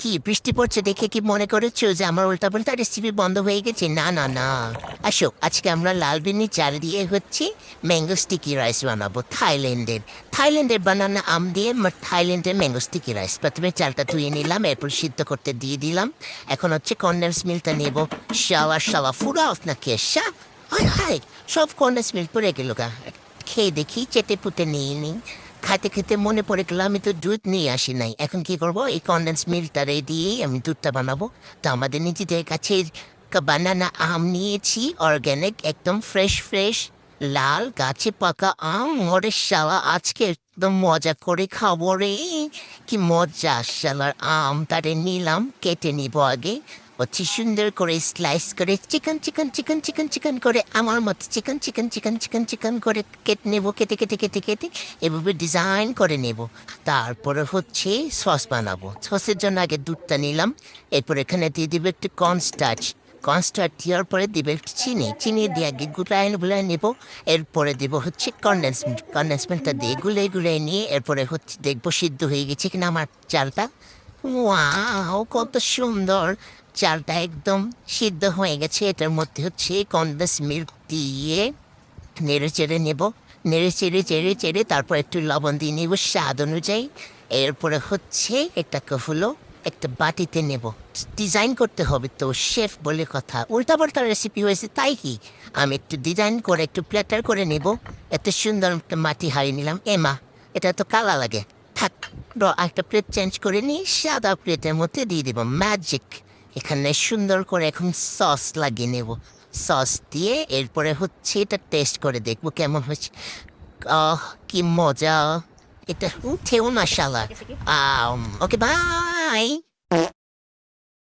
কি বৃষ্টি পড়ছে দেখে কি মনে করেছো যে আমার উল্টাপাল্টা রেসিপি বন্ধ হয়ে গেছে? না না না, আসো আজকে আমরা লাল বিনি চাল দিয়ে ম্যাঙ্গো স্টিকি রাইস বানাবো। থাইল্যান্ডের বানানো আম দিয়ে থাইল্যান্ডের ম্যাঙ্গো স্টিকি রাইস। প্রথমে চালটা ধুয়ে নিলাম, এরপর সিদ্ধ করতে দিয়ে দিলাম। এখন কনডেন্স মিল্কটা নেবো। শাওয়া ফুরা অফ না কে শা, হায় হায়, সব কনডেন্স মিল্ক পড়ে গেল গা। খেয়ে দেখি, চেটে পুটে নিয়ে নিই। খাইতে খেতে মনে পড়ে গেল আমি তো দুধ নিয়ে আসি নাই। এখন কি করব, এই কনডেন্স মিল্কটা দিয়েই আমি দুধটা বানাবো। তো আমাদের নিজেদের কাছে বানানা আম নিয়েছি, অর্গ্যানিক, একদম ফ্রেশ লাল গাছে পাকা আম। ওরে শালা, আজকে একদম মজা করে খাবো রে। কি মজা! শালার আম নিলাম, কেটে নিব আগে। সুন্দর করে স্লাইস করে চিকেন করে আমার মতো চিকেন করে কেটে নেবো। কেটে এভাবে ডিজাইন করে নেব। তারপরে সস বানাবো। সসের জন্য আগে দুধটা নিলাম, এরপর এখানে দিয়ে দিব একটু কর্নস্টার্চ দেওয়ার পরে দিবে একটু চিনি দিয়ে আগে গুলায় নেবো। এরপরে দিব কনডেন্সমেন্টটা দিয়ে গুলে নিয়ে এরপরে দেখবো সিদ্ধ হয়ে গেছে কিনা আমার চালটা। ওয়াও, কত সুন্দর! চালটা একদম সিদ্ধ হয়ে গেছে। এটার মধ্যে কনডেন্স মিল্ক দিয়ে নেড়ে চেড়ে তারপর একটু লবণ দিয়ে নেব স্বাদ অনুযায়ী। এরপরে একটা বাটিতে নেব। ডিজাইন করতে হবে তো, শেফ বলে কথা। উল্টাপাল্টা রেসিপি হয়েছে তাই কি, আমি একটু ডিজাইন করে একটু প্ল্যাটার করে নেব। এত সুন্দর একটা মাটি হারিয়ে নিলাম। এমা, এটা তো কালা লাগে। থাক, একটা প্লেট চেঞ্জ করে নিই, সাদা প্লেটের মধ্যে দিয়ে দেবো ম্যাজিক। এখানে সুন্দর করে এখন সস লাগিয়ে নেব। সস দিয়ে এরপরে এটা টেস্ট করে দেখবো কেমন হচ্ছে। কি মজা! এটা উঠেও না শালা। ওকে, বাই।